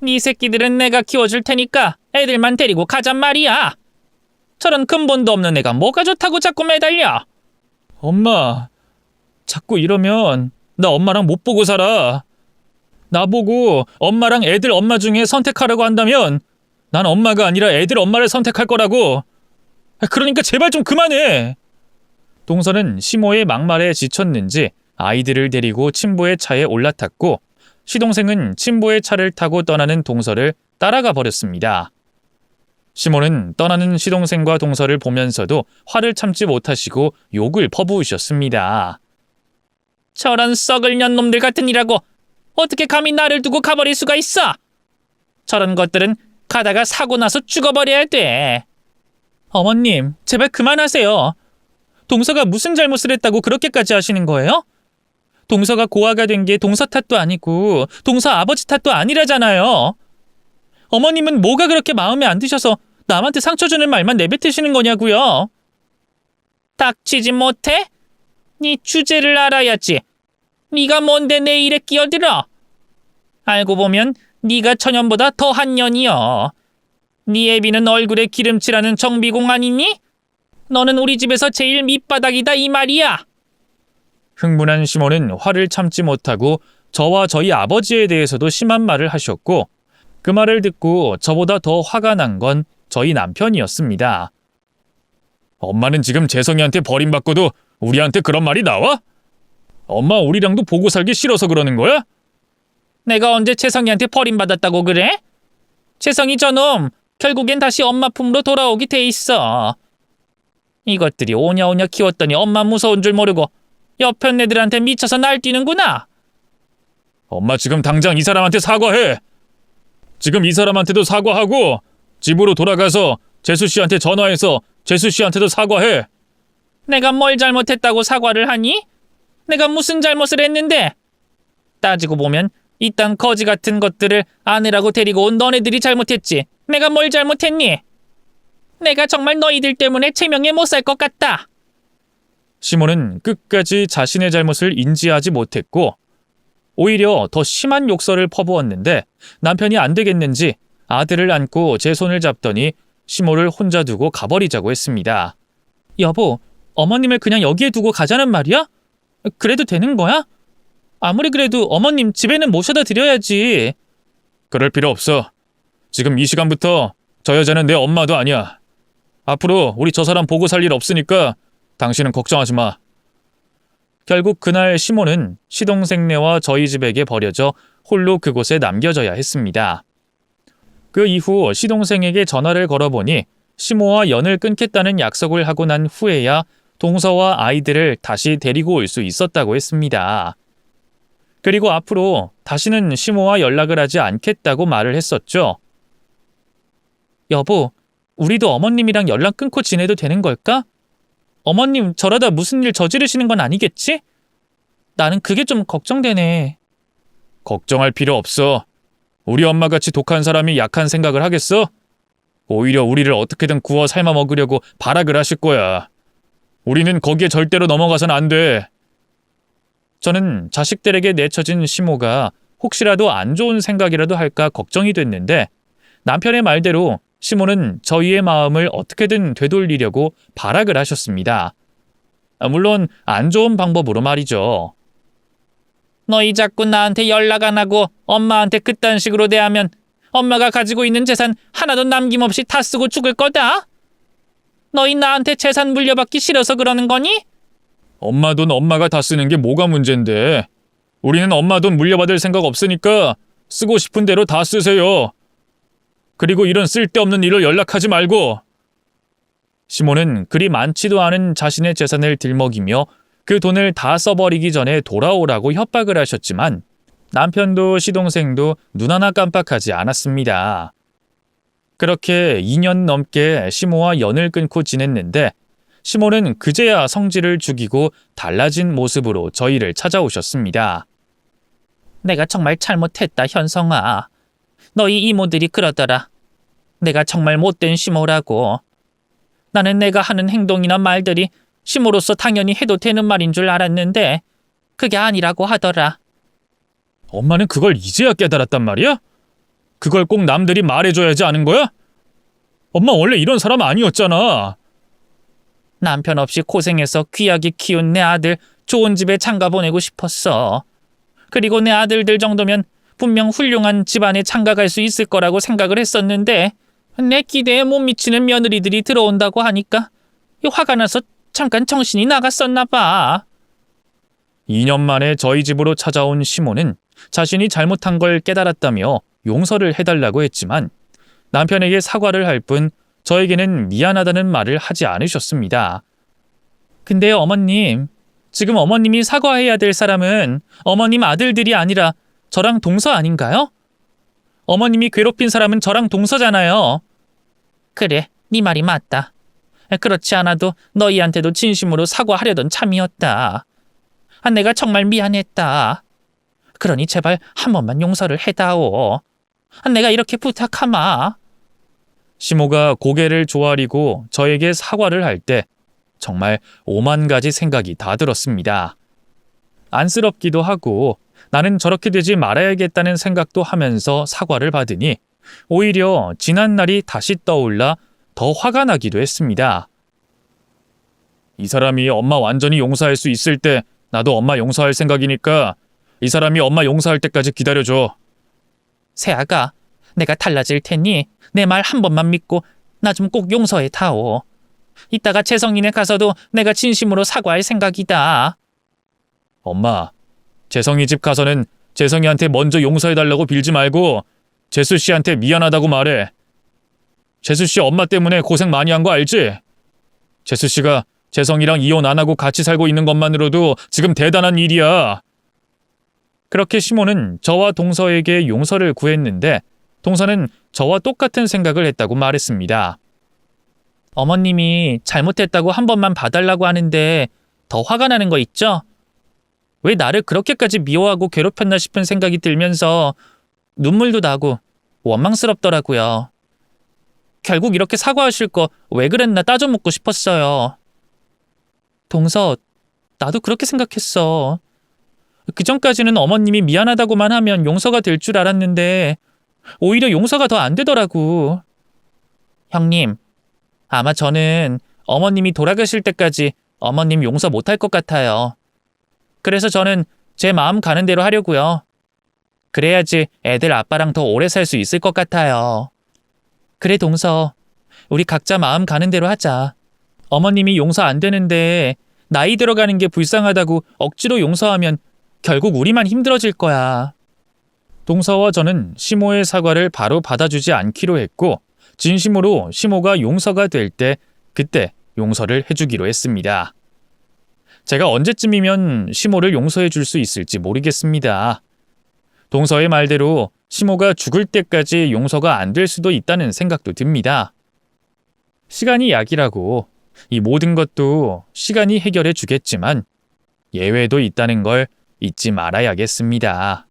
네 새끼들은 내가 키워줄 테니까 애들만 데리고 가잔 말이야. 저런 근본도 없는 애가 뭐가 좋다고 자꾸 매달려. 엄마, 자꾸 이러면 나 엄마랑 못 보고 살아. 나보고 엄마랑 애들 엄마 중에 선택하라고 한다면 난 엄마가 아니라 애들 엄마를 선택할 거라고. 그러니까 제발 좀 그만해. 동서는 시모의 막말에 지쳤는지 아이들을 데리고 친부의 차에 올라탔고 시동생은 친부의 차를 타고 떠나는 동서를 따라가 버렸습니다. 시모는 떠나는 시동생과 동서를 보면서도 화를 참지 못하시고 욕을 퍼부으셨습니다. 저런 썩을 년놈들 같은 이라고 어떻게 감히 나를 두고 가버릴 수가 있어? 저런 것들은 가다가 사고 나서 죽어버려야 돼. 어머님, 제발 그만하세요. 동서가 무슨 잘못을 했다고 그렇게까지 하시는 거예요? 동서가 고아가 된 게 동서 탓도 아니고 동서 아버지 탓도 아니라잖아요. 어머님은 뭐가 그렇게 마음에 안 드셔서 남한테 상처 주는 말만 내뱉으시는 거냐고요. 닥치지 못해? 네 주제를 알아야지. 네가 뭔데 내 일에 끼어들어? 알고 보면 네가 천연보다 더한 년이여. 네 애비는 얼굴에 기름칠하는 정비공 아니니? 너는 우리 집에서 제일 밑바닥이다 이 말이야. 흥분한 시모는 화를 참지 못하고 저와 저희 아버지에 대해서도 심한 말을 하셨고 그 말을 듣고 저보다 더 화가 난 건 저희 남편이었습니다. 엄마는 지금 재성이한테 버림받고도 우리한테 그런 말이 나와? 엄마 우리랑도 보고 살기 싫어서 그러는 거야? 내가 언제 재성이한테 버림받았다고 그래? 재성이 저놈 결국엔 다시 엄마 품으로 돌아오게 돼 있어. 이것들이 오냐오냐 키웠더니 엄마 무서운 줄 모르고 옆편 애들한테 미쳐서 날뛰는구나. 엄마 지금 당장 이 사람한테 사과해. 지금 이 사람한테도 사과하고 집으로 돌아가서 재수 씨한테 전화해서 재수 씨한테도 사과해. 내가 뭘 잘못했다고 사과를 하니? 내가 무슨 잘못을 했는데? 따지고 보면 이딴 거지 같은 것들을 아내라고 데리고 온 너네들이 잘못했지. 내가 뭘 잘못했니? 내가 정말 너희들 때문에 체면에 못 살 것 같다. 시몬은 끝까지 자신의 잘못을 인지하지 못했고 오히려 더 심한 욕설을 퍼부었는데 남편이 안 되겠는지 아들을 안고 제 손을 잡더니 시모를 혼자 두고 가버리자고 했습니다. 여보, 어머님을 그냥 여기에 두고 가자는 말이야? 그래도 되는 거야? 아무리 그래도 어머님 집에는 모셔다 드려야지. 그럴 필요 없어. 지금 이 시간부터 저 여자는 내 엄마도 아니야. 앞으로 우리 저 사람 보고 살 일 없으니까 당신은 걱정하지 마. 결국 그날 시몬은 시동생네와 저희 집에게 버려져 홀로 그곳에 남겨져야 했습니다. 그 이후 시동생에게 전화를 걸어보니 시모와 연을 끊겠다는 약속을 하고 난 후에야 동서와 아이들을 다시 데리고 올 수 있었다고 했습니다. 그리고 앞으로 다시는 시모와 연락을 하지 않겠다고 말을 했었죠. 여보, 우리도 어머님이랑 연락 끊고 지내도 되는 걸까? 어머님 저러다 무슨 일 저지르시는 건 아니겠지? 나는 그게 좀 걱정되네. 걱정할 필요 없어. 우리 엄마같이 독한 사람이 약한 생각을 하겠어? 오히려 우리를 어떻게든 구워 삶아 먹으려고 발악을 하실 거야. 우리는 거기에 절대로 넘어가선 안 돼. 저는 자식들에게 내쳐진 시모가 혹시라도 안 좋은 생각이라도 할까 걱정이 됐는데 남편의 말대로 시모는 저희의 마음을 어떻게든 되돌리려고 발악을 하셨습니다. 물론 안 좋은 방법으로 말이죠. 너희 자꾸 나한테 연락 안 하고 엄마한테 그딴 식으로 대하면 엄마가 가지고 있는 재산 하나도 남김없이 다 쓰고 죽을 거다. 너희 나한테 재산 물려받기 싫어서 그러는 거니? 엄마 돈 엄마가 다 쓰는 게 뭐가 문제인데. 우리는 엄마 돈 물려받을 생각 없으니까 쓰고 싶은 대로 다 쓰세요. 그리고 이런 쓸데없는 일로 연락하지 말고. 시몬은 그리 많지도 않은 자신의 재산을 들먹이며 그 돈을 다 써버리기 전에 돌아오라고 협박을 하셨지만 남편도 시동생도 눈 하나 깜빡하지 않았습니다. 그렇게 2년 넘게 시모와 연을 끊고 지냈는데 시모는 그제야 성질을 죽이고 달라진 모습으로 저희를 찾아오셨습니다. 내가 정말 잘못했다, 현성아. 너희 이모들이 그러더라. 내가 정말 못된 시모라고. 나는 내가 하는 행동이나 말들이 시모로서 당연히 해도 되는 말인 줄 알았는데 그게 아니라고 하더라. 엄마는 그걸 이제야 깨달았단 말이야? 그걸 꼭 남들이 말해줘야지 아는 거야? 엄마 원래 이런 사람 아니었잖아. 남편 없이 고생해서 귀하게 키운 내 아들 좋은 집에 장가 보내고 싶었어. 그리고 내 아들들 정도면 분명 훌륭한 집안에 장가 갈 수 있을 거라고 생각을 했었는데 내 기대에 못 미치는 며느리들이 들어온다고 하니까 화가 나서 잠깐 정신이 나갔었나 봐. 2년 만에 저희 집으로 찾아온 시모는 자신이 잘못한 걸 깨달았다며 용서를 해달라고 했지만 남편에게 사과를 할 뿐 저에게는 미안하다는 말을 하지 않으셨습니다. 근데 어머님, 지금 어머님이 사과해야 될 사람은 어머님 아들들이 아니라 저랑 동서 아닌가요? 어머님이 괴롭힌 사람은 저랑 동서잖아요. 그래, 네 말이 맞다. 그렇지 않아도 너희한테도 진심으로 사과하려던 참이었다. 내가 정말 미안했다. 그러니 제발 한 번만 용서를 해다오. 내가 이렇게 부탁하마. 시모가 고개를 조아리고 저에게 사과를 할 때 정말 오만 가지 생각이 다 들었습니다. 안쓰럽기도 하고 나는 저렇게 되지 말아야겠다는 생각도 하면서 사과를 받으니 오히려 지난 날이 다시 떠올라 더 화가 나기도 했습니다. 이 사람이 엄마 완전히 용서할 수 있을 때 나도 엄마 용서할 생각이니까 이 사람이 엄마 용서할 때까지 기다려줘. 세아가, 내가 달라질 테니 내 말 한 번만 믿고 나 좀 꼭 용서해 다오. 이따가 재성이네 가서도 내가 진심으로 사과할 생각이다. 엄마, 재성이 집 가서는 재성이한테 먼저 용서해달라고 빌지 말고 재수 씨한테 미안하다고 말해. 재수 씨 엄마 때문에 고생 많이 한 거 알지? 재수 씨가 재성이랑 이혼 안 하고 같이 살고 있는 것만으로도 지금 대단한 일이야. 그렇게 시모는 저와 동서에게 용서를 구했는데 동서는 저와 똑같은 생각을 했다고 말했습니다. 어머님이 잘못했다고 한 번만 봐달라고 하는데 더 화가 나는 거 있죠? 왜 나를 그렇게까지 미워하고 괴롭혔나 싶은 생각이 들면서 눈물도 나고 원망스럽더라고요. 결국 이렇게 사과하실 거 왜 그랬나 따져 묻고 싶었어요. 동서, 나도 그렇게 생각했어. 그 전까지는 어머님이 미안하다고만 하면 용서가 될 줄 알았는데 오히려 용서가 더 안 되더라고. 형님, 아마 저는 어머님이 돌아가실 때까지 어머님 용서 못할 것 같아요. 그래서 저는 제 마음 가는 대로 하려고요. 그래야지 애들 아빠랑 더 오래 살 수 있을 것 같아요. 그래, 동서. 우리 각자 마음 가는 대로 하자. 어머님이 용서 안 되는데 나이 들어가는 게 불쌍하다고 억지로 용서하면 결국 우리만 힘들어질 거야. 동서와 저는 시모의 사과를 바로 받아주지 않기로 했고 진심으로 시모가 용서가 될 때 그때 용서를 해주기로 했습니다. 제가 언제쯤이면 시모를 용서해 줄 수 있을지 모르겠습니다. 동서의 말대로 시모가 죽을 때까지 용서가 안 될 수도 있다는 생각도 듭니다. 시간이 약이라고 이 모든 것도 시간이 해결해 주겠지만 예외도 있다는 걸 잊지 말아야겠습니다.